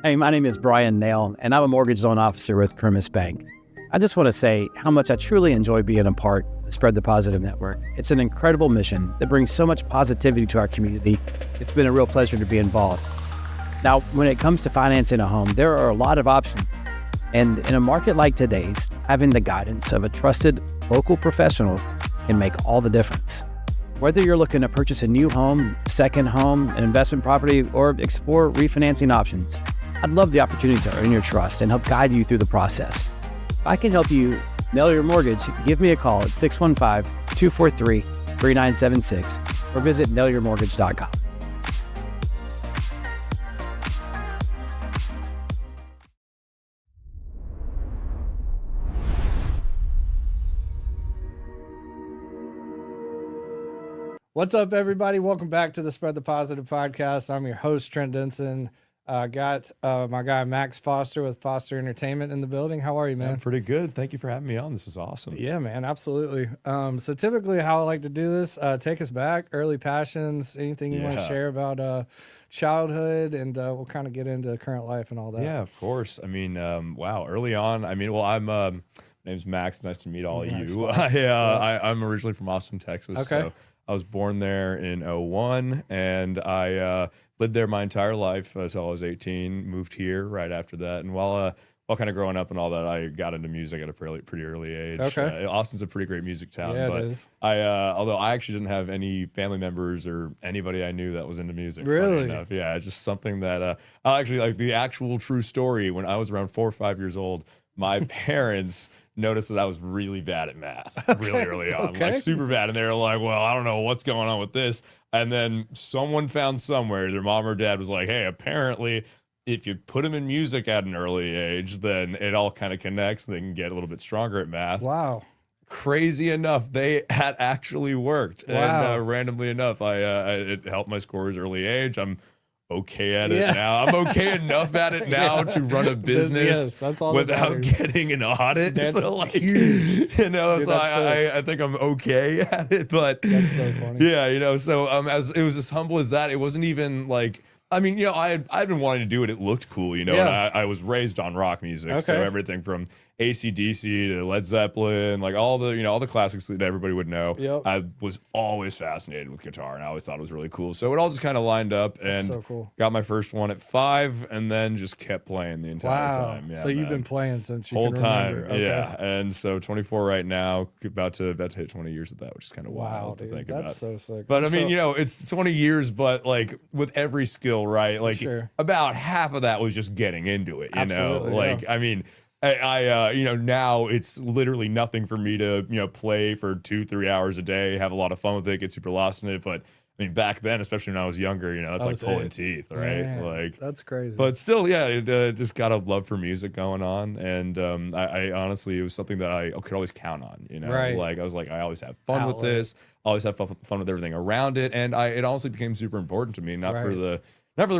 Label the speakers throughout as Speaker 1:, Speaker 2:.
Speaker 1: Hey, my name is Brian Nail, and I'm a mortgage loan officer with Primis Bank. I just want to say how much I truly enjoy being a part of the Spread the Positive Network. It's an incredible mission that brings so much positivity to our community. It's been a real pleasure to be involved. Now, when it comes to financing a home, there are a lot of options. And in a market like today's, having the guidance of a trusted local professional can make all the difference. Whether you're looking to purchase a new home, second home, an investment property, or explore refinancing options, I'd love the opportunity to earn your trust and help guide you through the process. If I can help you nail your mortgage, give me a call at 615-243-3976 or visit nailyourmortgage.com.
Speaker 2: What's up, everybody? Welcome back to the Spread the Positive podcast. I'm your host, Trent Denson. Got my guy Max Foster with Foster Entertainment in the building. How are you, man?
Speaker 3: I'm pretty good. Thank you for having me on. This is awesome.
Speaker 2: Yeah, man, absolutely. So typically how I like to do this, take us back, early passions, anything you want to share about childhood, and we'll kind of get into current life and all that.
Speaker 3: Yeah, of course. I mean, wow, early on, I'm my name's Max. Nice to meet all of you. I'm originally from Austin, Texas.
Speaker 2: Okay.
Speaker 3: So I was born there in 2001, and I lived there my entire life until I was 18, moved here right after that. And while kind of growing up and all that, I got into music at a pretty early age.
Speaker 2: Okay.
Speaker 3: Austin's a pretty great music town.
Speaker 2: Yeah,
Speaker 3: but
Speaker 2: it is.
Speaker 3: although I actually didn't have any family members or anybody I knew that was into music. Funny
Speaker 2: Really?
Speaker 3: enough. Yeah, it's just something that I actually, like, the actual true story. When I was around 4 or 5 years old, my parents noticed that I was really bad at math really early on, like super bad. And they were like, well, I don't know what's going on with this. And then someone found somewhere, their mom or dad was like, hey, apparently if you put them in music at an early age, then it all kind of connects and they can get a little bit stronger at math.
Speaker 2: Wow.
Speaker 3: Crazy enough, they had actually worked.
Speaker 2: Wow.
Speaker 3: And randomly enough, it helped my scores early age. I'm okay at it now. I'm okay enough at it now to run a business
Speaker 2: that's all
Speaker 3: without getting an audit.
Speaker 2: That's
Speaker 3: so, like,
Speaker 2: huge.
Speaker 3: you know,
Speaker 2: Dude,
Speaker 3: so I think I'm okay at it. But
Speaker 2: That's so funny.
Speaker 3: yeah, you know, so as it was as humble as that, it wasn't even like, I mean, you know, I'd been wanting to do it. It looked cool, you know, and I was raised on rock music. So everything from AC/DC to Led Zeppelin, like all the classics that everybody would know.
Speaker 2: Yep.
Speaker 3: I was always fascinated with guitar, and I always thought it was really cool. So it all just kind of lined up, and
Speaker 2: so cool.
Speaker 3: Got my first one at 5, and then just kept playing the entire time. Yeah,
Speaker 2: so you've been playing since you
Speaker 3: whole
Speaker 2: can
Speaker 3: time,
Speaker 2: remember. Okay.
Speaker 3: yeah. And so 24 right now, about to hit 20 years of that, which is kind of
Speaker 2: Wow,
Speaker 3: wild to
Speaker 2: dude,
Speaker 3: think
Speaker 2: that's
Speaker 3: about.
Speaker 2: so sick.
Speaker 3: But I mean, you know, it's 20 years, but like with every skill, right? Like about half of that was just getting into it, you
Speaker 2: Absolutely,
Speaker 3: know? Like, I mean, I you know, now it's literally nothing for me to, you know, play for 2-3 hours a day, have a lot of fun with it, get super lost in it. But I mean, back then, especially when I was younger, you know, that's like pulling teeth, right?
Speaker 2: Man,
Speaker 3: like
Speaker 2: that's crazy.
Speaker 3: But still, yeah, it, just got a love for music going on, and I honestly, it was something that I could always count on, you know.
Speaker 2: Right.
Speaker 3: Like I was like, I always have fun with this, always have fun with everything around it, and it honestly became super important to me, not for the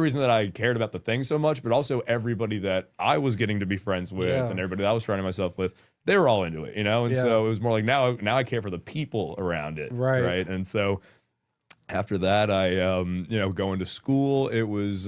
Speaker 3: reason that I cared about the thing so much, but also everybody that I was getting to be friends with and everybody that I was surrounding myself with, they were all into it, you know? And so it was more like now I care for the people around it. Right. And so after that, I, you know, going to school, it was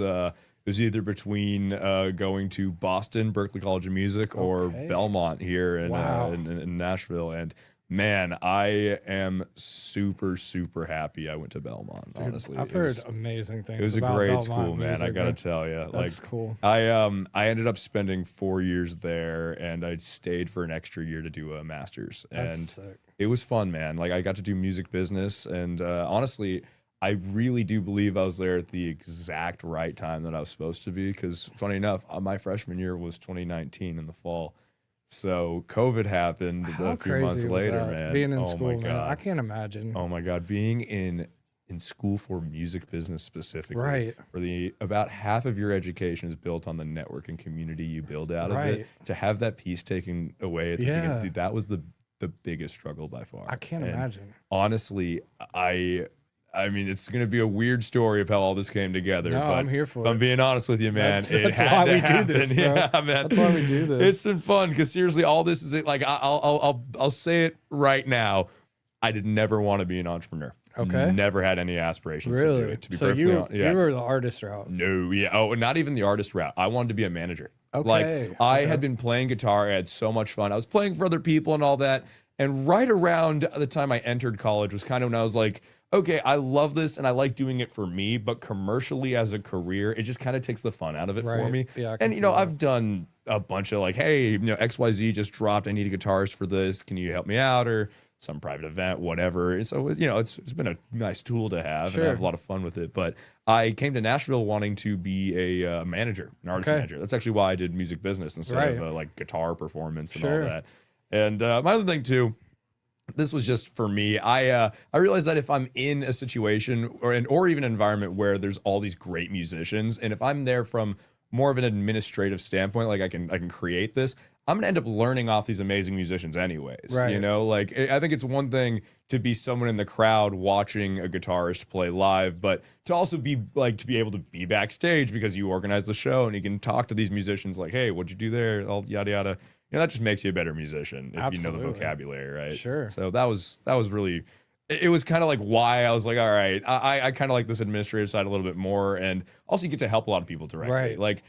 Speaker 3: either between going to Boston, Berklee College of Music, or Belmont here in Nashville. And man, I am super, super happy I went to Belmont. Dude, honestly,
Speaker 2: I've heard amazing things.
Speaker 3: It was
Speaker 2: about
Speaker 3: a great
Speaker 2: Belmont
Speaker 3: school, man.
Speaker 2: music,
Speaker 3: I gotta tell you,
Speaker 2: that's
Speaker 3: like,
Speaker 2: cool.
Speaker 3: I ended up spending 4 years there, and I stayed for an extra year to do a master's, and
Speaker 2: sick.
Speaker 3: It was fun, man. Like I got to do music business, and honestly, I really do believe I was there at the exact right time that I was supposed to be. Because funny enough, my freshman year was 2019 in the fall. So COVID happened a few months later, man.
Speaker 2: Being in school,
Speaker 3: my
Speaker 2: man,
Speaker 3: God.
Speaker 2: I can't imagine.
Speaker 3: Oh my God, being in school for music business specifically, where about half of your education is built on the network and community you build out of it. To have that piece taken away at the beginning, dude, that was the biggest struggle by far.
Speaker 2: I can't imagine.
Speaker 3: Honestly, I mean, it's going to be a weird story of how all this came together.
Speaker 2: No,
Speaker 3: but
Speaker 2: I'm here for it.
Speaker 3: If I'm being honest with you, man,
Speaker 2: that's why we do this, bro.
Speaker 3: Yeah, man.
Speaker 2: That's why we do this.
Speaker 3: It's been fun because seriously, all this is it. Like I'll say it right now. I did never want to be an entrepreneur
Speaker 2: Okay.
Speaker 3: Never had any aspirations to do
Speaker 2: Really?
Speaker 3: it. To be
Speaker 2: So
Speaker 3: perfectly honest.
Speaker 2: you were the artist route.
Speaker 3: No, yeah. Oh, not even the artist route. I wanted to be a manager.
Speaker 2: Okay.
Speaker 3: Like I had been playing guitar. I had so much fun. I was playing for other people and all that. And right around the time I entered college was kind of when I was like, okay, I love this and I like doing it for me, but commercially as a career, it just kind of takes the fun out of it for me.
Speaker 2: Yeah,
Speaker 3: and I've done a bunch of like, hey, XYZ just dropped. I need a guitarist for this. Can you help me out? Or some private event, whatever. And so, it's been a nice tool to have, and I have a lot of fun with it. But I came to Nashville wanting to be a manager, an artist manager. That's actually why I did music business instead of like guitar performance and all that. And my other thing too, this was just for me. I realized that if I'm in a situation or even an environment where there's all these great musicians, and if I'm there from more of an administrative standpoint, like I can create this, I'm gonna end up learning off these amazing musicians anyways. Like I think it's one thing to be someone in the crowd watching a guitarist play live, but to also be like to be able to be backstage because you organize the show and you can talk to these musicians like, hey, what'd you do there? All yada yada. That just makes you a better musician if you know the vocabulary, right?
Speaker 2: Sure.
Speaker 3: So that was really. It was kind of like why I was like, all right, I kind of like this administrative side a little bit more, and also you get to help a lot of people directly.
Speaker 2: Right.
Speaker 3: Like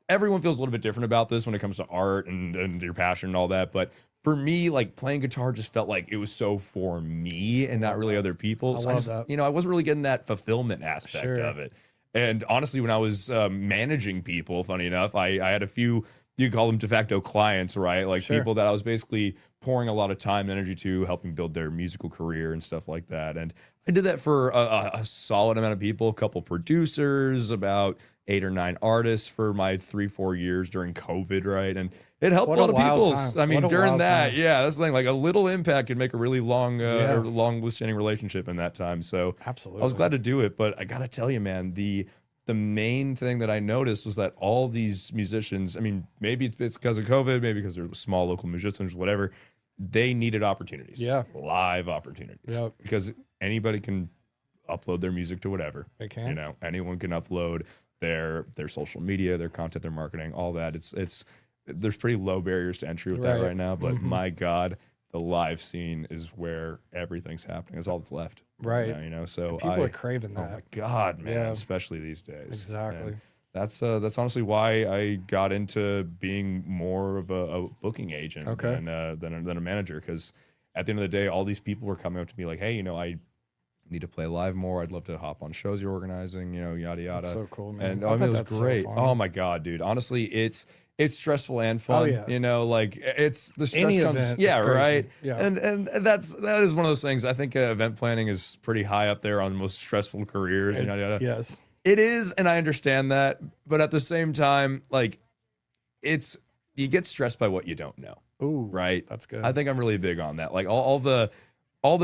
Speaker 3: everyone feels a little bit different about this when it comes to art and your passion and all that. But for me, like playing guitar just felt like it was so for me and not really other people. So I wasn't really getting that fulfillment aspect of it. And honestly, when I was managing people, funny enough, I had a few, you call them de facto clients, right? Like people that I was basically pouring a lot of time and energy to, helping build their musical career and stuff like that. And I did that for a solid amount of people, a couple producers, about 8 or 9 artists for my 3-4 years during COVID, right? And it helped a lot of people. I mean, during that, that's the thing. Like a little impact can make a really long, long-standing relationship in that time. So
Speaker 2: absolutely,
Speaker 3: I was glad to do it. But I gotta tell you, man, the main thing that I noticed was that all these musicians, I mean, maybe it's because of COVID, maybe because they're small local musicians, whatever, they needed opportunities. Yeah. Live opportunities. Yep. Because anybody can upload their music to whatever.
Speaker 2: They can.
Speaker 3: Anyone can upload their social media, their content, their marketing, all that. It's there's pretty low barriers to entry with that right now, but my God, the live scene is where everything's happening. It's all that's left.
Speaker 2: Right.
Speaker 3: Now, so
Speaker 2: and people are craving that.
Speaker 3: Oh my God, man, especially these days.
Speaker 2: Exactly.
Speaker 3: And that's honestly why I got into being more of a booking agent than a manager, because at the end of the day, all these people were coming up to me like, hey, I need to play live more. I'd love to hop on shows you're organizing, yada yada. That's
Speaker 2: so cool, man.
Speaker 3: And I mean, it was great. So oh my God, dude. Honestly, it's stressful and fun.
Speaker 2: Oh, yeah.
Speaker 3: Like it's the stress
Speaker 2: Any
Speaker 3: comes.
Speaker 2: Event
Speaker 3: yeah,
Speaker 2: is
Speaker 3: right.
Speaker 2: Yeah.
Speaker 3: And that is one of those things. I think event planning is pretty high up there on the most stressful careers. Yada yada.
Speaker 2: Yes,
Speaker 3: it is, and I understand that. But at the same time, like you get stressed by what you don't know.
Speaker 2: Ooh,
Speaker 3: right.
Speaker 2: That's good.
Speaker 3: I think I'm really big on that. Like all the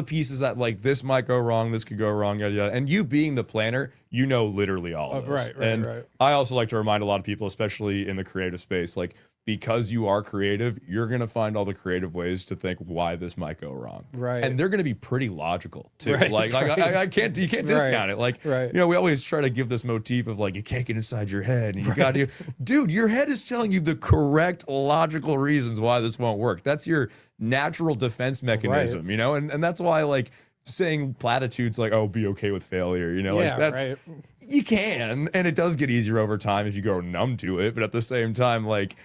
Speaker 3: pieces that like this might go wrong, this could go wrong, yada yada. And you being the planner, literally all of this.
Speaker 2: Right.
Speaker 3: I also like to remind a lot of people, especially in the creative space, like because you are creative, you're gonna find all the creative ways to think why this might go wrong.
Speaker 2: Right.
Speaker 3: And they're gonna be pretty logical too.
Speaker 2: Right,
Speaker 3: Like you can't discount it. Like we always try to give this motif of like you can't get inside your head and you gotta dude, your head is telling you the correct logical reasons why this won't work. That's your natural defense mechanism, and that's why like saying platitudes like, oh, be okay with failure, like that's you can, and it does get easier over time if you go numb to it, but at the same time, like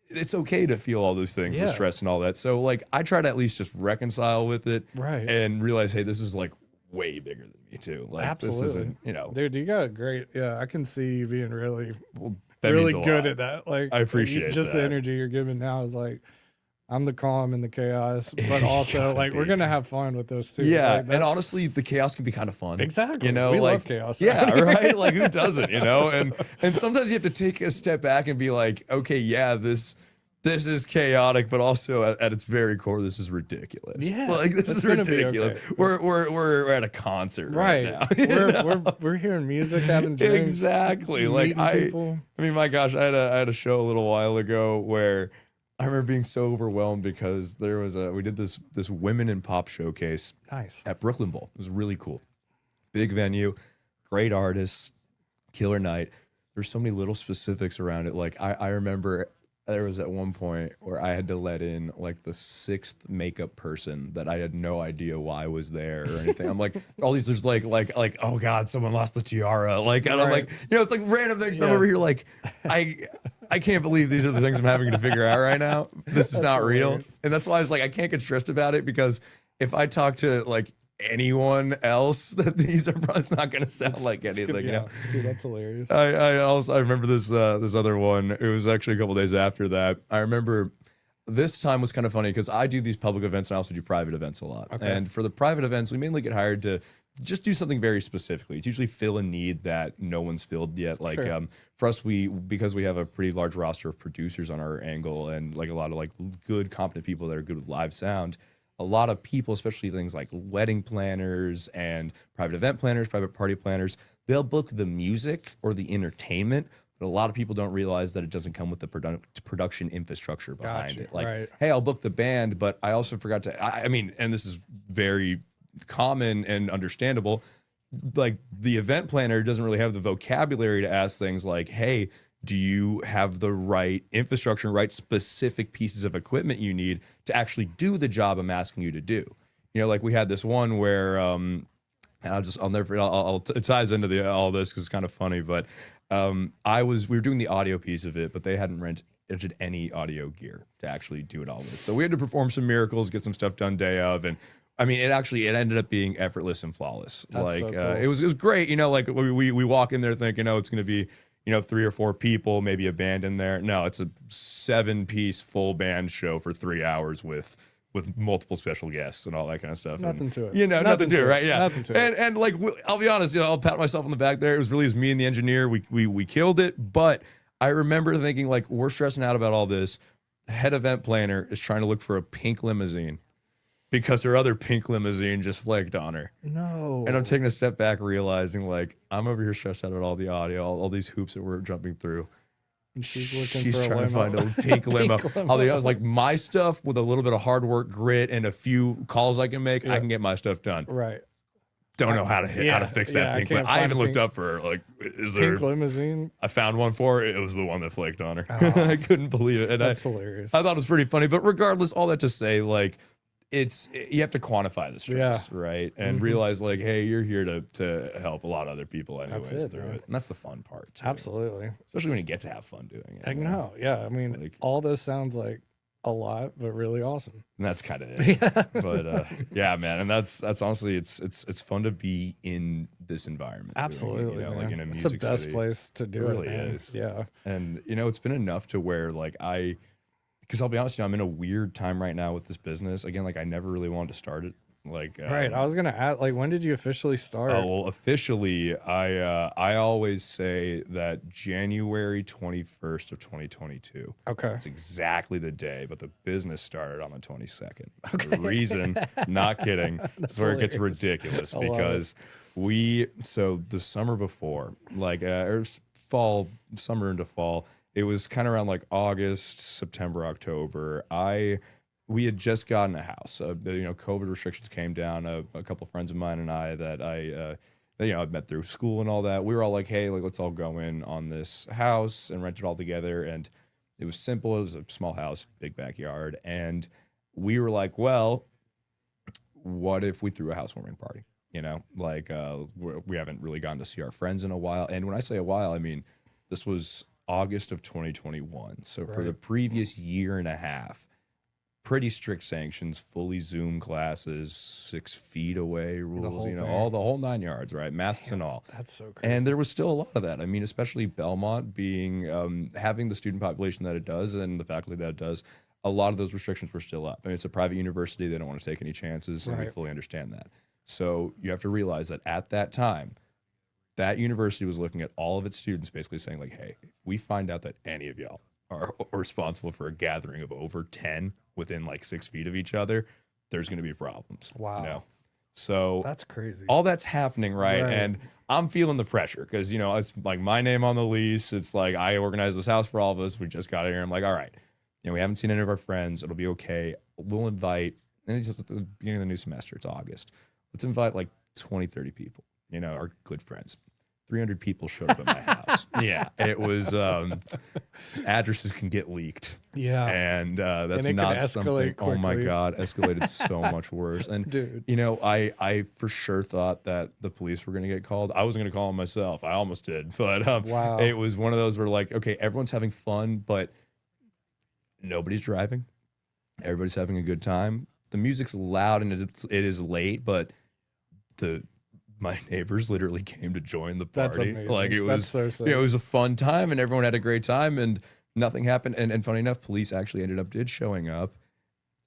Speaker 3: it's okay to feel all those things, the stress and all that. So like I try to at least just reconcile with it and realize, hey, this is like way bigger than me too. Like
Speaker 2: absolutely.
Speaker 3: This isn't,
Speaker 2: dude, you got a great, I can see you being really
Speaker 3: really
Speaker 2: good at that. Like
Speaker 3: I appreciate
Speaker 2: just
Speaker 3: that.
Speaker 2: The energy you're giving now is like, I'm the calm and the chaos, but also like we're gonna have fun with those two.
Speaker 3: Yeah,
Speaker 2: like,
Speaker 3: and honestly, the chaos can be kind of fun.
Speaker 2: Exactly, we
Speaker 3: like,
Speaker 2: love chaos.
Speaker 3: Yeah, right. Like who doesn't? And sometimes you have to take a step back and be like, okay, yeah, this is chaotic, but also at its very core, this is ridiculous.
Speaker 2: Yeah,
Speaker 3: like this is ridiculous. Okay. We're at a concert right
Speaker 2: now. we're hearing music, having drinks,
Speaker 3: exactly. Like I mean, my gosh, I had a show a little while ago where I remember being so overwhelmed because we did this women in pop showcase.
Speaker 2: Nice.
Speaker 3: At Brooklyn Bowl. It was really cool. Big venue, great artists, killer night. There's so many little specifics around it. Like I remember there was at one point where I had to let in like the sixth makeup person that I had no idea why was there or anything. I'm like, all these, there's like, oh God, someone lost the tiara. Like, and I'm like, it's like random things. I'm over here like, I can't believe these are the things I'm having to figure out right now. This is not real. And that's why I was like, I can't get stressed about it, because if I talk to like anyone else, that these are probably not going to sound like anything.
Speaker 2: Yeah, dude, that's hilarious.
Speaker 3: I remember this other one. It was actually a couple days after that. I remember this time was kind of funny because I do these public events and I also do private events a lot. Okay. And for the private events, we mainly get hired to just do something very specifically. It's usually fill a need that no one's filled yet. Like for us, because we have a pretty large roster of producers on our angle and like a lot of like good, competent people that are good with live sound. A lot of people, especially things like wedding planners and private event planners, private party planners, they'll book the music or the entertainment, but a lot of people don't realize that it doesn't come with the production infrastructure behind it. Like, hey, I'll book the band, but I also forgot to, I mean, and this is very common and understandable, like the event planner doesn't really have the vocabulary to ask things like, hey, do you have the right infrastructure, right specific pieces of equipment you need to actually do the job I'm asking you to do? You know, like we had this one where, I'll never forget, it ties into all this because it's kind of funny, but we were doing the audio piece of it, but they hadn't rented any audio gear to actually do it all with. So we had to perform some miracles, get some stuff done day of, and I mean, it ended up being effortless and flawless. That's like so cool. It was great, you know, like we walk in there thinking, oh, it's going to be, 3 or 4 people, maybe a band in there. No, it's a 7-piece full band show for 3 hours with multiple special guests and all that kind of stuff.
Speaker 2: Nothing to it.
Speaker 3: Nothing to it, right? Yeah.
Speaker 2: Nothing to it.
Speaker 3: And like, I'll be honest, I'll pat myself on the back there. It was really me and the engineer. We killed it. But I remember thinking like, we're stressing out about all this. Head event planner is trying to look for a pink limousine because her other pink limousine just flaked on her.
Speaker 2: No.
Speaker 3: And I'm taking a step back, realizing like I'm over here stressed out about all the audio, all these hoops that we're jumping through.
Speaker 2: And she's
Speaker 3: trying to find a pink limo. All the others, like my stuff with a little bit of hard work, grit, and a few calls I can make, I can get my stuff done.
Speaker 2: Right.
Speaker 3: Don't know how to fix that pink limo. I even looked up for like, is there
Speaker 2: pink limousine?
Speaker 3: I found one for her. It was the one that flaked on her. Oh, I couldn't believe it. And
Speaker 2: that's hilarious.
Speaker 3: I thought it was pretty funny. But regardless, all that to say, like, you have to quantify the stress, right? And realize like, hey, you're here to help a lot of other people anyways through it. And that's the fun part too.
Speaker 2: Absolutely.
Speaker 3: Especially when you get to have fun doing it.
Speaker 2: I know. Yeah. I mean, like, all this sounds like a lot, but really awesome.
Speaker 3: And that's kind of it. But yeah, man. And that's honestly, it's fun to be in this environment.
Speaker 2: Absolutely.
Speaker 3: Like in a music
Speaker 2: city. It's the best
Speaker 3: city.
Speaker 2: place to do it.
Speaker 3: Really is.
Speaker 2: Yeah.
Speaker 3: And it's been enough to where like because I'll be honest, I'm in a weird time right now with this business. Again, like I never really wanted to start it. Like
Speaker 2: right. I was gonna ask, like, when did you officially start?
Speaker 3: Oh well, officially, I always say that January 21st of 2022.
Speaker 2: Okay.
Speaker 3: That's exactly the day, but the business started on the 22nd. Okay. The reason, not kidding, that's where it gets ridiculous because so the summer before, like summer into fall. It was kind of around like August, September, October. We had just gotten a house. COVID restrictions came down. A couple of friends of mine and I that I'd met through school and all that. We were all like, hey, like let's all go in on this house and rent it all together. And it was simple. It was a small house, big backyard. And we were like, well, what if we threw a housewarming party? We haven't really gotten to see our friends in a while. And when I say a while, I mean this was August of 2021. So for the previous year and a half, pretty strict sanctions, fully Zoom classes, 6 feet away rules, all the whole 9 yards, right? Masks and all.
Speaker 2: That's so crazy.
Speaker 3: And there was still a lot of that. I mean, especially Belmont being, having the student population that it does and the faculty that it does, a lot of those restrictions were still up. I mean, it's a private university. They don't want to take any chances, and we fully understand that. So you have to realize that at that time, that university was looking at all of its students basically saying like, hey, if we find out that any of y'all are responsible for a gathering of over 10 within like 6 feet of each other, there's going to be problems.
Speaker 2: Wow.
Speaker 3: So
Speaker 2: that's crazy.
Speaker 3: All that's happening, right? And I'm feeling the pressure because, it's like my name on the lease. It's like I organized this house for all of us. We just got here. I'm like, all right, we haven't seen any of our friends. It'll be okay. We'll invite, and it's just at the beginning of the new semester. It's August. Let's invite like 20, 30 people, our good friends. 300 people showed up at my house. Yeah, it was, addresses can get leaked.
Speaker 2: Yeah.
Speaker 3: And that's
Speaker 2: and
Speaker 3: not something,
Speaker 2: quickly.
Speaker 3: oh my God, escalated so much worse. And,
Speaker 2: Dude.
Speaker 3: you know, I for sure thought that the police were going to get called. I wasn't going to call them myself. I almost did. But
Speaker 2: Wow.
Speaker 3: it was one of those where like, okay, everyone's having fun, but nobody's driving. Everybody's having a good time. The music's loud and it is late, but my neighbors literally came to join the party.
Speaker 2: That's amazing.
Speaker 3: Like it was,
Speaker 2: so sick.
Speaker 3: you know, it was a fun time and everyone had a great time and nothing happened. And funny enough, police actually did showing up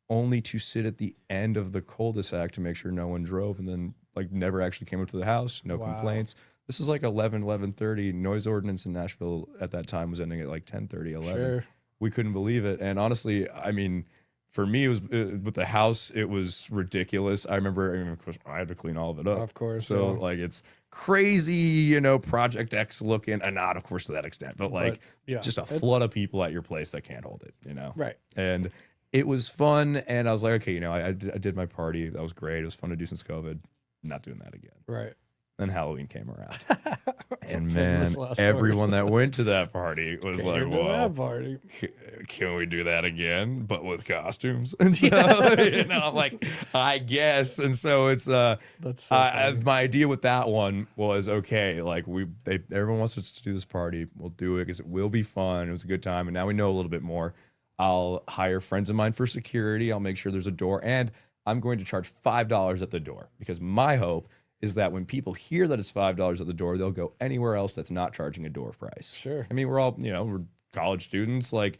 Speaker 3: only to sit at the end of the cul-de-sac to make sure no one drove, and then like never actually came up to the house. No complaints. This was like 11:30. Noise ordinance in Nashville at that time was ending at like 10:30, 11.
Speaker 2: Sure.
Speaker 3: We couldn't believe it. And honestly, I mean, for me, it was with the house, it was ridiculous. I remember, of course, I had to clean all of it up.
Speaker 2: Of course.
Speaker 3: So like it's crazy, you know, Project X looking, and not of course to that extent, but like just a flood of people at your place that can't hold it, you know?
Speaker 2: Right.
Speaker 3: And it was fun. And I was like, okay, you know, I did my party. That was great. It was fun to do since COVID. Not doing that again.
Speaker 2: Right.
Speaker 3: Then Halloween came around. And man, everyone that went to that party was like, whoa,
Speaker 2: party.
Speaker 3: can we do that again, but with costumes? And so, you know, I'm like, I guess. And so it's,
Speaker 2: That's so
Speaker 3: my idea with that one was, okay, like everyone wants us to do this party. We'll do it because it will be fun. It was a good time. And now we know a little bit more. I'll hire friends of mine for security. I'll make sure there's a door, and I'm going to charge $5 at the door, because my hope is that when people hear that it's $5 at the door, they'll go anywhere else that's not charging a door price.
Speaker 2: Sure.
Speaker 3: I mean, we're all, you know, we're college students. Like,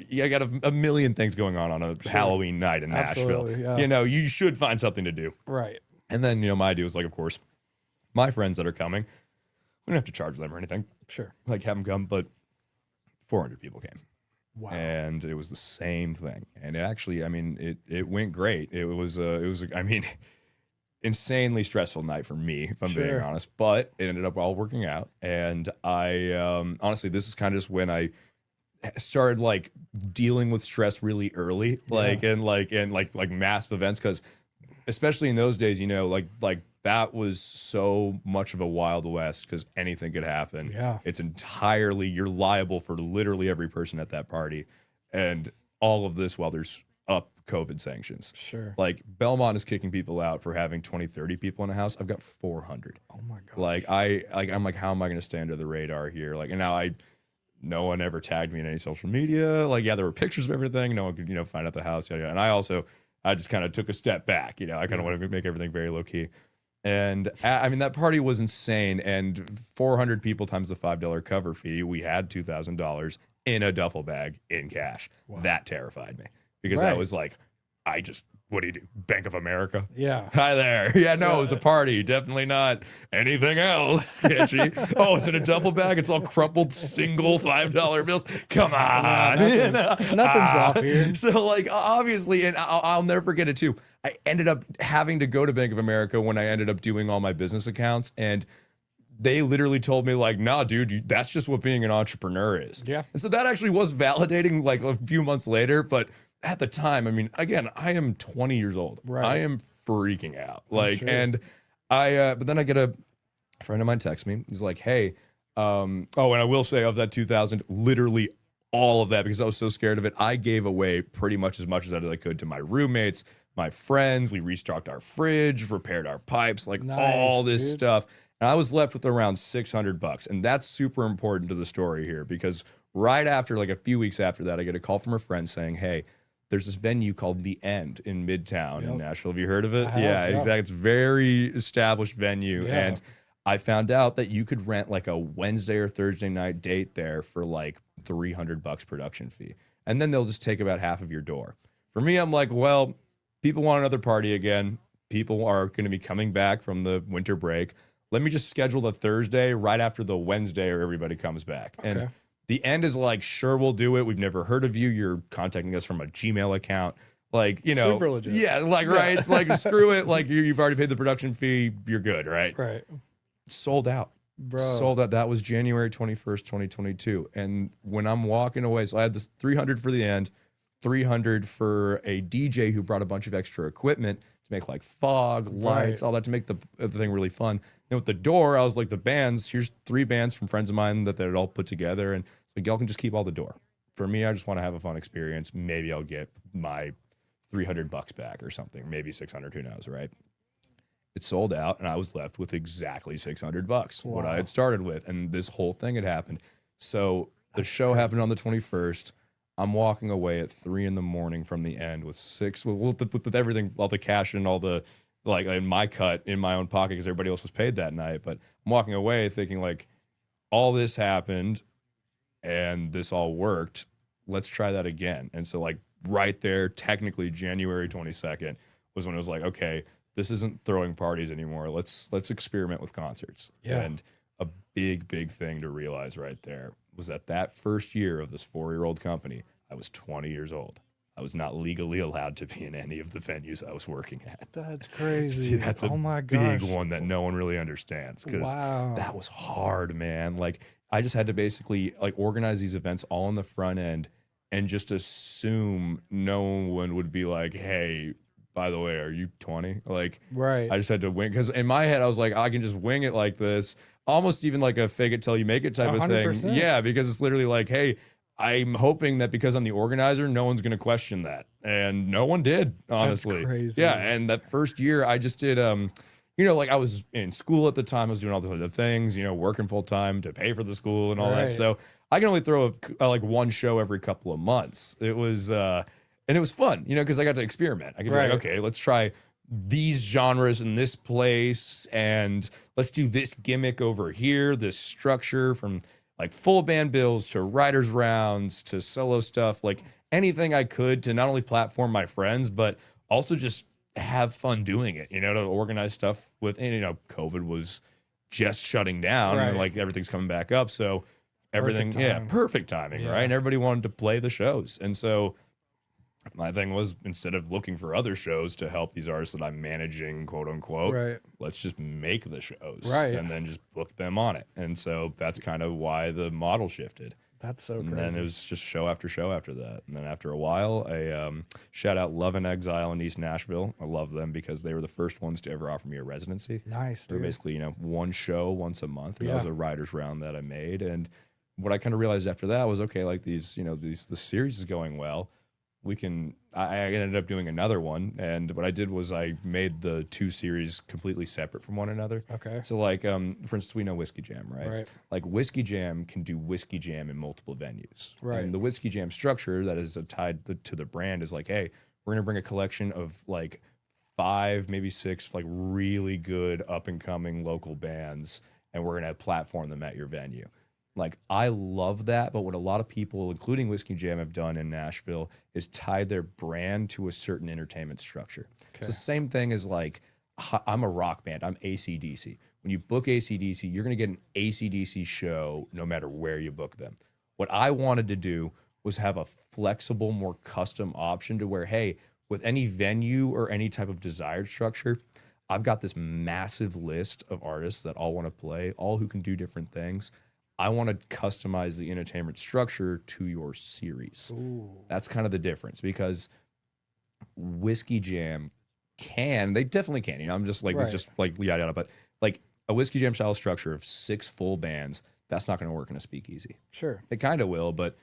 Speaker 3: you got a million things going on a Halloween night in Nashville.
Speaker 2: Yeah.
Speaker 3: You know, you should find something to do.
Speaker 2: Right.
Speaker 3: And then, you know, my idea was like, of course, my friends that are coming, we don't have to charge them or anything.
Speaker 2: Sure.
Speaker 3: Like, have them come, but 400 people came.
Speaker 2: Wow.
Speaker 3: And it was the same thing. And it actually, I mean, it went great. It was I mean, insanely stressful night for me, if I'm being honest, but it ended up all working out. And I, honestly, this is kind of just when I started like dealing with stress really early, like, and massive events. 'Cause especially in those days, you know, like that was so much of a Wild West, because anything could happen.
Speaker 2: Yeah.
Speaker 3: It's entirely, you're liable for literally every person at that party. And all of this while there's up COVID sanctions.
Speaker 2: Sure.
Speaker 3: Like Belmont is kicking people out for having 20, 30 people in a house. I've got 400.
Speaker 2: Oh my God.
Speaker 3: Like I'm like, how am I going to stay under the radar here? Like, and now no one ever tagged me in any social media. Like, yeah, there were pictures of everything. No one could, you know, find out the house. Yeah. And I just kind of took a step back. You know, I kind of wanted to make everything very low key. And I mean, that party was insane. And 400 people times the $5 cover fee, we had $2,000 in a duffel bag in cash. Wow. That terrified me, because I was like, what do you do? Bank of America?
Speaker 2: Yeah.
Speaker 3: Hi there. Yeah, no, it was a party. Definitely not anything else sketchy. Oh, it's in a duffel bag. It's all crumpled single $5 bills. Come on.
Speaker 2: Nothing's off here.
Speaker 3: So like, obviously, and I'll never forget it too. I ended up having to go to Bank of America when I ended up doing all my business accounts, and they literally told me like, nah, dude, that's just what being an entrepreneur is.
Speaker 2: Yeah.
Speaker 3: And so that actually was validating like a few months later, but at the time, I mean, again, I am 20 years old.
Speaker 2: Right.
Speaker 3: I am freaking out. Like, and but then I get a friend of mine text me. He's like, hey, and I will say, of that 2,000, literally all of that, because I was so scared of it, I gave away pretty much as I could to my roommates, my friends. We restocked our fridge, repaired our pipes, like all this stuff. And I was left with around $600. And that's super important to the story here, because right after, like a few weeks after that, I get a call from a friend saying, hey, there's this venue called The End in Midtown in Nashville. Have you heard of it? Exactly. It's a very established venue. Yeah. And I found out that you could rent like a Wednesday or Thursday night date there for like $300 production fee. And then they'll just take about half of your door. For me, I'm like, well, people want another party again. People are going to be coming back from the winter break. Let me just schedule the Thursday right after the Wednesday or everybody comes back. Okay. And The End is like, sure, we'll do it. We've never heard of you. You're contacting us from a Gmail account. Like, you know,
Speaker 2: super legit.
Speaker 3: Yeah, like, right. It's like, screw it. Like, you've already paid the production fee. You're good, right?
Speaker 2: Right.
Speaker 3: Sold out.
Speaker 2: Bro.
Speaker 3: Sold out. That was January 21st, 2022. And when I'm walking away, so I had this 300 for The End, 300 for a DJ who brought a bunch of extra equipment to make like fog, lights, all that to make the thing really fun. And with the door, I was like, the bands, here's 3 bands from friends of mine that they'd all put together. And it's like, y'all can just keep all the door. For me, I just want to have a fun experience. Maybe I'll get my $300 back or something, maybe 600, who knows, right? It sold out, and I was left with exactly $600, what I had started with, and this whole thing had happened. So the show happened on the 21st. I'm walking away at 3 a.m. from the end with with everything, all the cash and all the like in my cut in my own pocket because everybody else was paid that night. But I'm walking away thinking like, all this happened, and this all worked. Let's try that again. And so like right there, technically January 22nd was when it was like, okay, this isn't throwing parties anymore. Let's experiment with concerts.
Speaker 2: Yeah.
Speaker 3: And a big thing to realize right there was that first year of this 4-year-old company, I was 20 years old. I was not legally allowed to be in any of the venues I was working at.
Speaker 2: That's crazy.
Speaker 3: See, that's a
Speaker 2: my gosh.
Speaker 3: big one that no one really understands because that was hard, man. Like I just had to basically like organize these events all on the front end and just assume no one would be like, hey, by the way, are you 20? Like,
Speaker 2: right.
Speaker 3: I just had to wing because in my head I was like, I can just wing it like this, almost even like a fake it till you make it type
Speaker 2: 100%.
Speaker 3: of thing. Yeah, because it's literally like, hey, I'm hoping that because I'm the organizer, no one's gonna question that, and no one did, honestly.
Speaker 2: That's crazy.
Speaker 3: Yeah, and that first year I just did, like I was in school at the time, I was doing all the other things, working full time to pay for the school and all that. So I can only throw like one show every couple of months. It was. And it was fun, because I got to experiment. I could be like, okay, let's try these genres in this place, and let's do this gimmick over here, this structure from like full band bills to writers rounds to solo stuff, like anything I could to not only platform my friends, but also just have fun doing it, to organize stuff with, COVID was just shutting down and like everything's coming back up. So everything, perfect timing, right? And everybody wanted to play the shows. And so my thing was, instead of looking for other shows to help these artists that I'm managing, quote unquote, let's just make the shows and then just book them on it. And so that's kind of why the model shifted.
Speaker 2: That's so
Speaker 3: crazy.
Speaker 2: And
Speaker 3: then it was just show after show after that. And then after a while, I shout out Love and Exile in East Nashville. I love them because they were the first ones to ever offer me a residency.
Speaker 2: Nice,
Speaker 3: dude. They're basically, one show once a month. And that was a writer's round that I made. And what I kind of realized after that was, okay, like the series is going well. I ended up doing another one, and what I did was I made the 2 series completely separate from one another.
Speaker 2: Okay.
Speaker 3: So like, for instance, we know Whiskey Jam, right? Like Whiskey Jam can do Whiskey Jam in multiple venues. Right. And the Whiskey Jam structure that is tied to the brand is like, hey, we're going to bring a collection of like 5, maybe 6, like really good up and coming local bands, and we're going to platform them at your venue. Like, I love that, but what a lot of people, including Whiskey Jam, have done in Nashville is tied their brand to a certain entertainment structure. Okay. It's the same thing as like, I'm a rock band, I'm AC/DC. When you book AC/DC, you're gonna get an AC/DC show no matter where you book them. What I wanted to do was have a flexible, more custom option to where, hey, with any venue or any type of desired structure, I've got this massive list of artists that all wanna play, all who can do different things. I want to customize the entertainment structure to your series. Ooh. That's kind of the difference because Whiskey Jam they definitely can. I'm just like, it's just like yada yada, but like a Whiskey Jam style structure of 6 full bands, that's not going to work in a speakeasy.
Speaker 2: Sure.
Speaker 3: It kind of will, but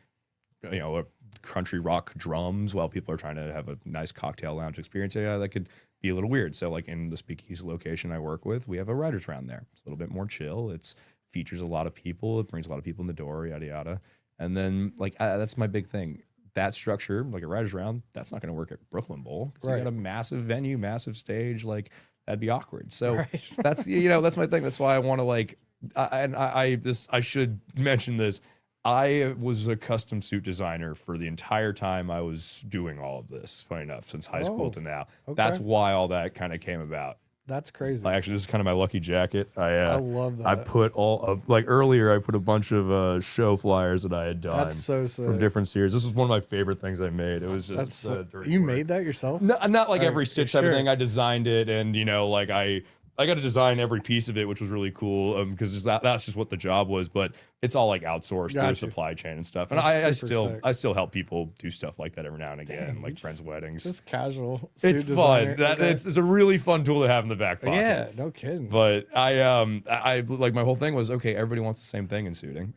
Speaker 3: a country rock drums while people are trying to have a nice cocktail lounge experience, that could be a little weird. So like in the speakeasy location I work with, we have a writer's round there. It's a little bit more chill. It's features a lot of people. It brings a lot of people in the door, yada, yada. And then, like, that's my big thing. That structure, like a writer's round, that's not going to work at Brooklyn Bowl because you got a massive venue, massive stage. Like, that'd be awkward. So that's, that's my thing. That's why I want to, like, I should mention this. I was a custom suit designer for the entire time I was doing all of this, funny enough, since high school to now. Okay. That's why all that kind of came about.
Speaker 2: That's crazy.
Speaker 3: Actually, this is kind of my lucky jacket. I
Speaker 2: love that.
Speaker 3: I put earlier, I put a bunch of show flyers that I had done.
Speaker 2: That's so sick.
Speaker 3: From different series. This is one of my favorite things I made. It was just
Speaker 2: you made that yourself?
Speaker 3: No, not like every stitch type of thing. I designed it, and like I to design every piece of it, which was really cool because that's just what the job was. But it's all like outsourced through supply chain and stuff. And I still help people do stuff like that every now and again, like friends' weddings.
Speaker 2: Just casual.
Speaker 3: It's fun. It's a really fun tool to have in the back pocket.
Speaker 2: Yeah, no kidding.
Speaker 3: But I like my whole thing was, okay, everybody wants the same thing in suiting,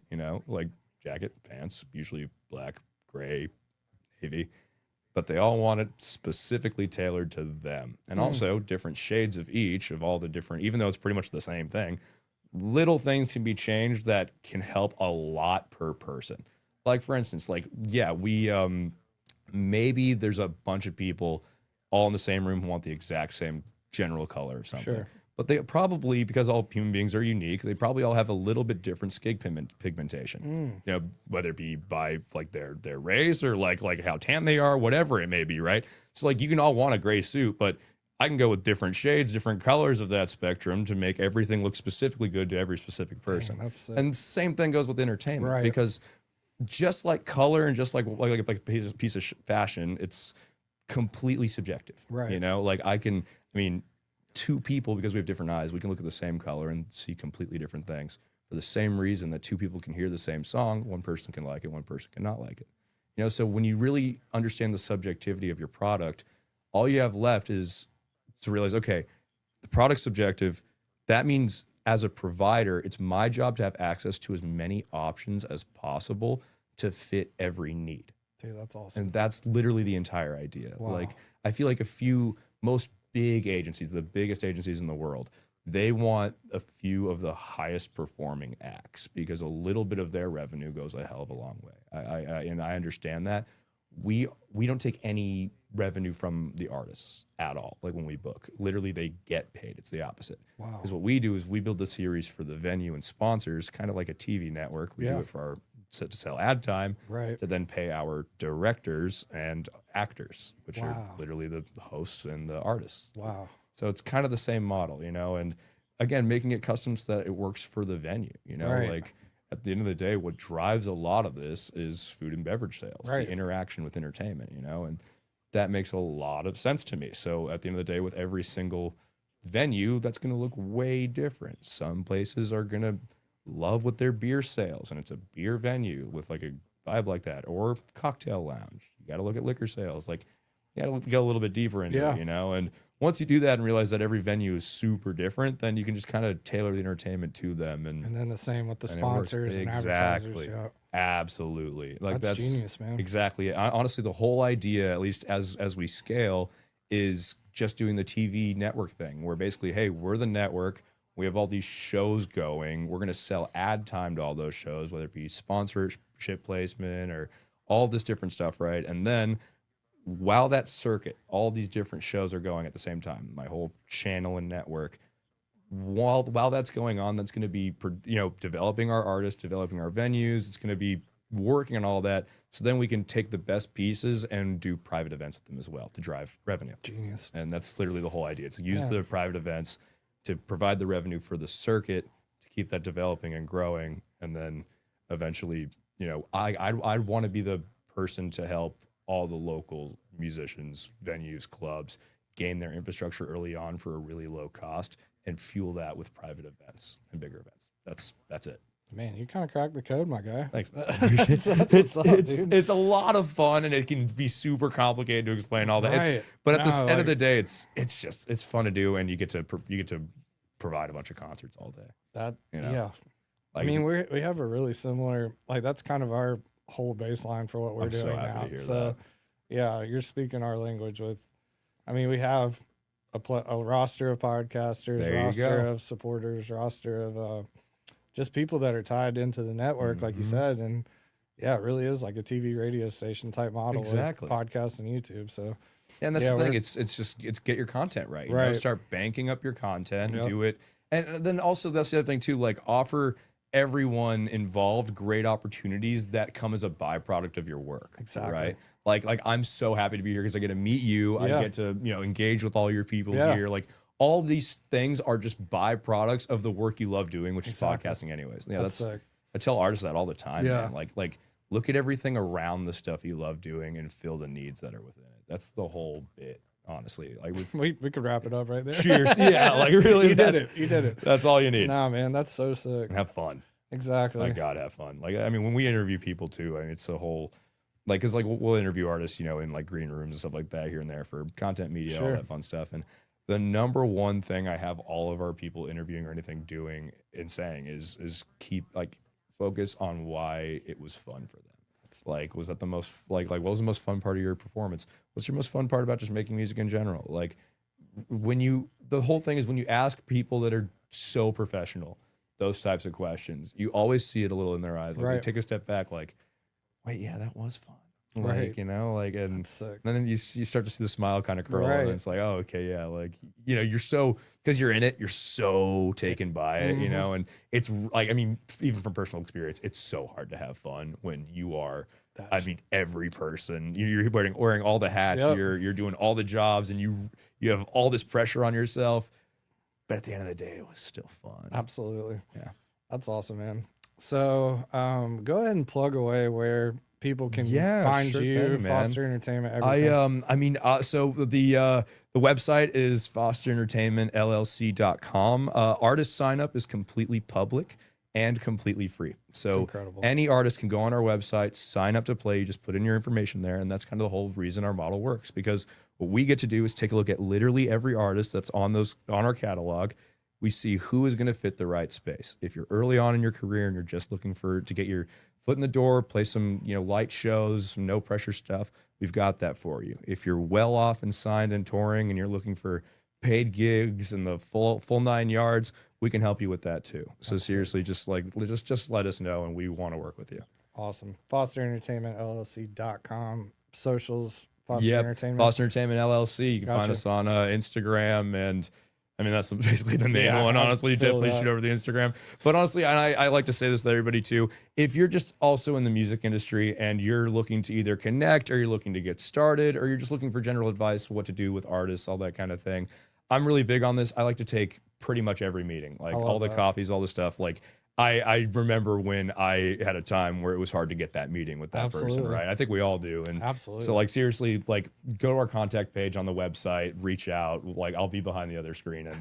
Speaker 3: like jacket, pants, usually black, gray, navy. But they all want it specifically tailored to them. And also different shades of each of all the different, even though it's pretty much the same thing, little things can be changed that can help a lot per person. Like for instance, we maybe there's a bunch of people all in the same room who want the exact same general color or something. Sure. But they probably, because all human beings are unique, they probably all have a little bit different skin pigmentation. Whether it be by like their race or like how tan they are, whatever it may be, right? So like you can all want a gray suit, but I can go with different shades, different colors of that spectrum to make everything look specifically good to every specific person. And same thing goes with entertainment, right? Because just like color and just like a piece of fashion, it's completely subjective, right? Two people, because we have different eyes, we can look at the same color and see completely different things. For the same reason that two people can hear the same song, one person can like it, one person cannot like it. So when you really understand the subjectivity of your product, all you have left is to realize, okay, the product's subjective. That means as a provider, it's my job to have access to as many options as possible to fit every need.
Speaker 2: Dude, that's awesome.
Speaker 3: And that's literally the entire idea.
Speaker 2: Wow.
Speaker 3: Like, I feel like most big agencies, the biggest agencies in the world, they want a few of the highest performing acts because a little bit of their revenue goes a hell of a long way. And I understand that. We don't take any revenue from the artists at all. Like when we book, literally they get paid. It's the opposite.
Speaker 2: Wow.
Speaker 3: Because what we do is we build the series for the venue and sponsors, kind of like a TV network. We do it for our to sell ad time,
Speaker 2: right,
Speaker 3: to then pay our directors and actors, which are literally the hosts and the artists.
Speaker 2: Wow.
Speaker 3: So it's kind of the same model, and again, making it custom so that it works for the venue,
Speaker 2: right.
Speaker 3: Like at the end of the day, what drives a lot of this is food and beverage sales,
Speaker 2: right,
Speaker 3: the interaction with entertainment, and that makes a lot of sense to me. So at the end of the day, with every single venue, that's going to look way different. Some places are going to love with their beer sales, and it's a beer venue with like a vibe like that, or cocktail lounge. You got to look at liquor sales. Like, you got to go a little bit deeper into it, And once you do that and realize that every venue is super different, then you can just kind of tailor the entertainment to them. And
Speaker 2: then the same with the sponsors and advertisers. Yeah.
Speaker 3: Absolutely. Like that's
Speaker 2: genius, man.
Speaker 3: Exactly. Honestly, the whole idea, at least as we scale, is just doing the TV network thing, where basically, hey, we're the network. We have all these shows going. We're going to sell ad time to all those shows, whether it be sponsorship placement or all this different stuff, right? And then while that circuit, all these different shows are going at the same time, my whole channel and network, while that's going on, that's going to be, developing our artists, developing our venues. It's going to be working on all that. So then we can take the best pieces and do private events with them as well to drive revenue.
Speaker 2: Genius.
Speaker 3: And that's literally the whole idea. It's use the private events to provide the revenue for the circuit, to keep that developing and growing. And then eventually, I'd want to be the person to help all the local musicians, venues, clubs gain their infrastructure early on for a really low cost and fuel that with private events and bigger events. That's it.
Speaker 2: Man, you kind of cracked the code, my guy.
Speaker 3: Thanks, man.
Speaker 2: It's
Speaker 3: a lot of fun, and it can be super complicated to explain all that.
Speaker 2: Right.
Speaker 3: But at the end of the day, it's fun to do, and you get to provide a bunch of concerts all day.
Speaker 2: Yeah. Like, we have a really similar, that's kind of our whole baseline for what we're doing now. So yeah, you're speaking our language with. We have a roster of podcasters, roster of supporters, roster of just people that are tied into the network, like you said. And yeah, it really is like a TV radio station type model.
Speaker 3: Exactly.
Speaker 2: With podcasts and YouTube. So,
Speaker 3: and that's the thing. It's get your content right. You know, start banking up your content and do it. And then also that's the other thing too, like offer everyone involved great opportunities that come as a byproduct of your work.
Speaker 2: Exactly.
Speaker 3: Right. Like I'm so happy to be here because I get to meet you. I get to, engage with all your people here. Like all these things are just byproducts of the work you love doing, which is podcasting anyways. Yeah. That's I tell artists that all the time, man. Like look at everything around the stuff you love doing and fill the needs that are within it. That's the whole bit. honestly. Like
Speaker 2: we could wrap it up right there.
Speaker 3: Cheers. Yeah, like really.
Speaker 2: You did it.
Speaker 3: That's all you need.
Speaker 2: Nah, man, that's so sick.
Speaker 3: And have fun.
Speaker 2: Exactly.
Speaker 3: My God, have fun. Like, I mean, when we interview people too, I mean, it's a whole, like, cause like we'll interview artists, you know, in like green rooms and stuff like that here and there for content media, all that fun stuff. And the number one thing I have all of our people interviewing or anything doing and saying is keep like focus on why it was fun for them. Like, was that the most, like what was the most fun part of your performance? What's your most fun part about just making music in general? Like the whole thing is when you ask people that are so professional, those types of questions, you always see it a little in their eyes. Like they take a step back, like, wait, yeah, that was fun. Like, you know, like, and then you start to see the smile kind of curl and it's like, oh, okay. Yeah. Like, you know, you're so, cause you're in it, you're so taken by it, you know, and it's like, I mean, even from personal experience, it's so hard to have fun when you are, I mean, every person, you're wearing all the hats, you're doing all the jobs and you have all this pressure on yourself, but at the end of the day, it was still fun.
Speaker 2: Absolutely.
Speaker 3: Yeah.
Speaker 2: That's awesome, man. So, go ahead and plug away where people can find you, Foster Entertainment, everything.
Speaker 3: So the website is fosterentertainmentllc.com. Artist sign up is completely public and completely free. So any artist can go on our website, sign up to play, you just put in your information there. And that's kind of the whole reason our model works, because what we get to do is take a look at literally every artist that's on our catalog. We see who is going to fit the right space. If you're early on in your career and you're just looking to get your foot in the door, play some, you know, light shows, some no pressure stuff, we've got that for you. If you're well off and signed and touring and you're looking for paid gigs and the full 9 yards, we can help you with that too. So seriously, just let us know and we want to work with you.
Speaker 2: Awesome. FosterEntertainmentLLC.com, socials, Foster Entertainment.
Speaker 3: Foster Entertainment LLC. You can find us on Instagram, and I mean, that's basically the main one, honestly. You definitely shoot over the Instagram. But honestly, and I like to say this to everybody too, if you're just also in the music industry and you're looking to either connect or you're looking to get started or you're just looking for general advice, what to do with artists, all that kind of thing, I'm really big on this. I like to take pretty much every meeting, like all the coffees, all the stuff. Like I remember when I had a time where it was hard to get that meeting with that person, right? I think we all do. And so like seriously, like go to our contact page on the website, reach out. Like I'll be behind the other screen and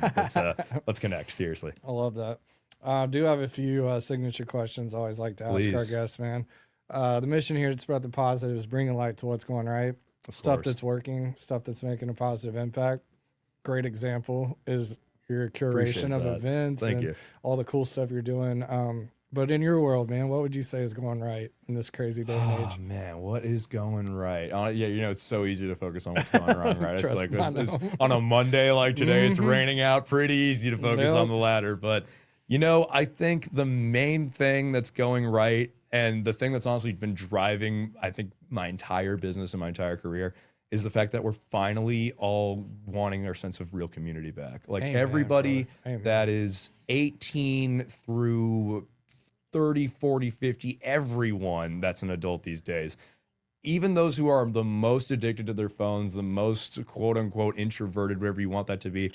Speaker 3: let's connect. Seriously.
Speaker 2: I love that. I do have a few signature questions I always like to ask our guests, man. The mission here to spread the positive is bringing light to what's going right. Stuff that's working, stuff that's making a positive impact. Great example is your curation of events and all the cool stuff you're doing. But in your world, man, what would you say is going right in this crazy day and age?
Speaker 3: Oh, man, what is going right? Yeah, you know, it's so easy to focus on what's going wrong, right? I feel like it's on a Monday like today, it's raining out, pretty easy to focus on the latter. But, you know, I think the main thing that's going right and the thing that's honestly been driving, I think, my entire business and my entire career is the fact that we're finally all wanting our sense of real community back. Like everybody that is 18 through 30, 40, 50, everyone that's an adult these days, even those who are the most addicted to their phones, the most quote unquote introverted, whatever you want that to be.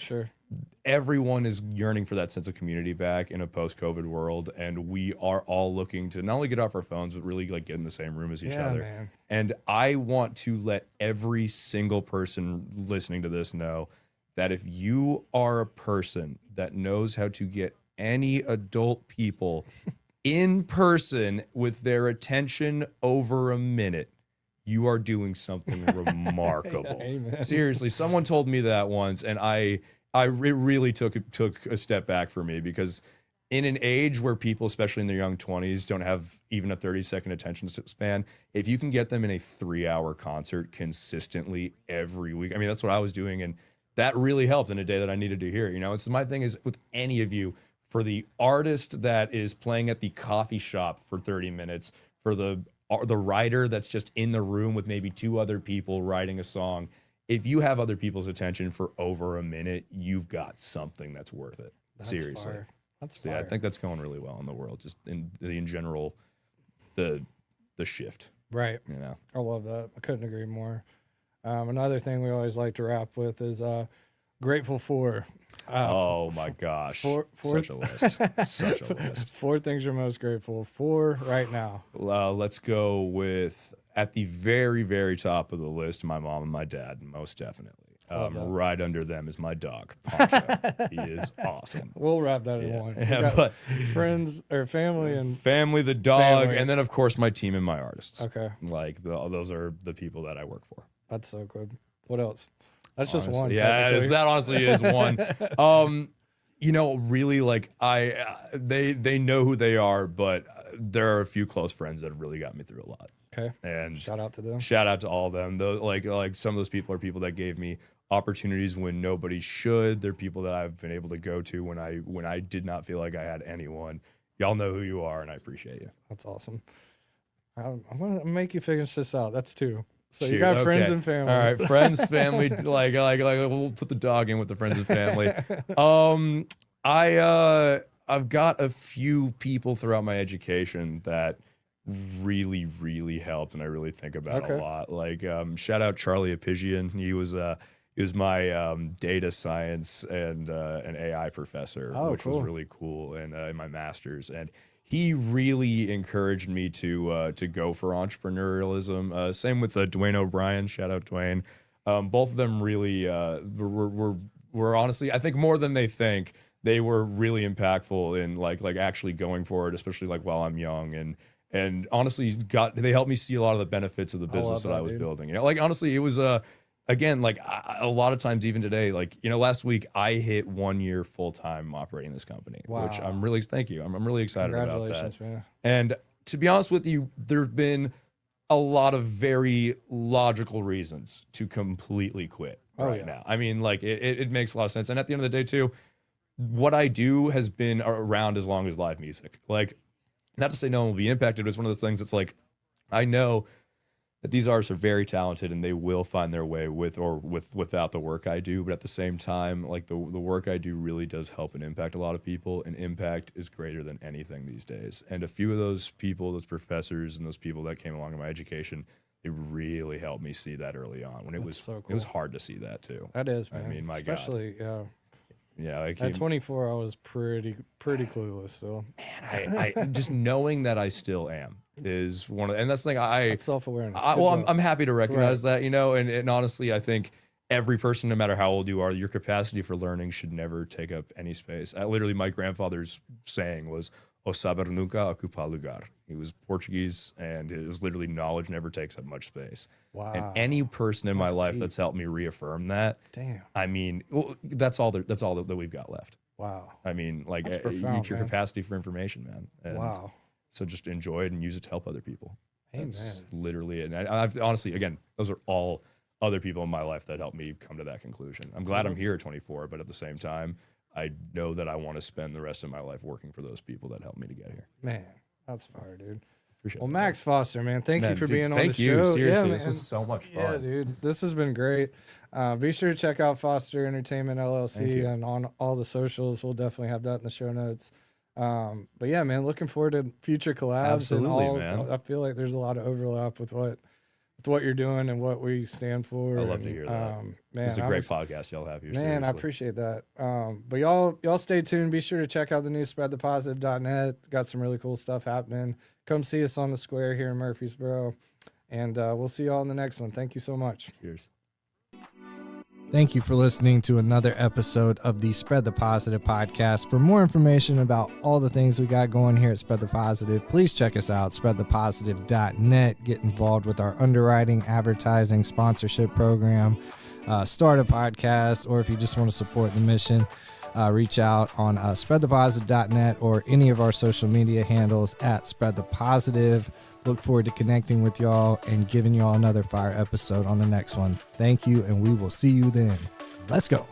Speaker 3: Everyone is yearning for that sense of community back in a post-COVID world, and we are all looking to not only get off our phones, but really like get in the same room as each other. Man. And I want to let every single person listening to this know that if you are a person that knows how to get any adult people in person with their attention over a minute, you are doing something remarkable. Seriously, someone told me that once, and it really took a step back for me, because in an age where people, especially in their young 20s, don't have even a 30-second attention span, if you can get them in a 3-hour concert consistently every week, I mean, that's what I was doing, and that really helped in a day that I needed to hear. You know, it's my thing is with any of you, for the artist that is playing at the coffee shop for 30 minutes, for the writer that's just in the room with maybe 2 other people writing a song, if you have other people's attention for over a minute, you've got something that's worth it. Seriously. Yeah, I think that's going really well in the world, just in general, the shift.
Speaker 2: Right.
Speaker 3: You know,
Speaker 2: I love that. I couldn't agree more. Another thing we always like to wrap with is grateful for.
Speaker 3: Oh my gosh. Such a list. Such a list.
Speaker 2: 4 things you're most grateful for right now.
Speaker 3: Let's go with, at the very, very top of the list, my mom and my dad, most definitely. Right under them is my dog, Poncho. He is awesome.
Speaker 2: We'll wrap that in one.
Speaker 3: Yeah, but
Speaker 2: friends or family and
Speaker 3: family, the dog,
Speaker 2: family.
Speaker 3: and then of course my team and my artists.
Speaker 2: Okay.
Speaker 3: Like those are the people that I work for.
Speaker 2: That's so good. What else? That's
Speaker 3: honestly,
Speaker 2: just one.
Speaker 3: Yeah, that honestly is one. You know, really, like they know who they are, but there are a few close friends that have really got me through a lot.
Speaker 2: Okay.
Speaker 3: And
Speaker 2: shout out to them.
Speaker 3: Shout out to all of them. Those like some of those people are people that gave me opportunities when nobody should. They're people that I've been able to go to when I did not feel like I had anyone. Y'all know who you are, and I appreciate you.
Speaker 2: That's awesome. I'm gonna make you finish this out. That's two. So
Speaker 3: Shoot,
Speaker 2: you got
Speaker 3: okay.
Speaker 2: friends and family.
Speaker 3: All right, friends, family. like we'll put the dog in with the friends and family. I've got a few people throughout my education that really, really helped, and I really think about a lot. Like shout out Charlie Apigian. He was my data science and an AI professor, which was really cool, and in my master's. And he really encouraged me to go for entrepreneurialism. Same with Dwayne O'Brien. Shout out Dwayne. Both of them really were honestly, I think more than they think, they were really impactful in like actually going for it, especially like while I'm young, and honestly they helped me see a lot of the benefits of the business that I was building. You know, like honestly, it was again, like a lot of times, even today, like, you know, last week I hit 1 year full time operating this company, which I'm really, thank you. I'm really excited about that. Man. And to be honest with you, there've been a lot of very logical reasons to completely quit now. I mean, like it makes a lot of sense. And at the end of the day too, what I do has been around as long as live music. Like, not to say no one will be impacted, but it's one of those things that's like, I know that these artists are very talented and they will find their way with or without the work I do. But at the same time, like the work I do really does help and impact a lot of people, and impact is greater than anything these days. And a few of those people, those professors and those people that came along in my education, they really helped me see that early on when it was so cool. It was hard to see that too.
Speaker 2: That is, man.
Speaker 3: I mean,
Speaker 2: especially,
Speaker 3: God. Yeah, like
Speaker 2: at 24, I was pretty clueless still.
Speaker 3: Man, I just knowing that I still am is one of, and that's the thing.
Speaker 2: That's self-awareness.
Speaker 3: I'm happy to recognize that, you know, and honestly, I think every person, no matter how old you are, your capacity for learning should never take up any space. Literally, my grandfather's saying was "O saber nunca ocupa lugar." He was Portuguese, and it was literally knowledge never takes up much space. Wow. And any person in my life that's helped me reaffirm that, damn. I mean, well, that's all that we've got left. Wow. I mean, like, profound, your capacity for information, man. And wow. So just enjoy it and use it to help other people. That's literally it. And I've honestly, again, those are all other people in my life that helped me come to that conclusion. I'm glad I'm here at 24, but at the same time, I know that I want to spend the rest of my life working for those people that helped me to get here. Man, that's fire, dude. Appreciate that. Max Foster, man, thank you for being on the show. Thank you. Seriously, this was so much fun. Yeah, dude, this has been great. Be sure to check out Foster Entertainment LLC and on all the socials. We'll definitely have that in the show notes. But yeah, man, looking forward to future collabs. Absolutely, man. I feel like there's a lot of overlap with what you're doing and what we stand for. I love to hear that. Man, it's a great podcast y'all have here. Man, seriously. I appreciate that. But y'all stay tuned. Be sure to check out the new spreadthepositive.net. Got some really cool stuff happening. Come see us on the square here in Murfreesboro. And we'll see y'all in the next one. Thank you so much. Cheers. Thank you for listening to another episode of the Spread the Positive podcast. For more information about all the things we got going here at Spread the Positive, please check us out, spreadthepositive.net. Get involved with our underwriting, advertising, sponsorship program, start a podcast, or if you just want to support the mission, reach out on spreadthepositive.net or any of our social media handles at Spread the Positive. Look forward to connecting with y'all and giving y'all another fire episode on the next one. Thank you, and we will see you then. Let's go.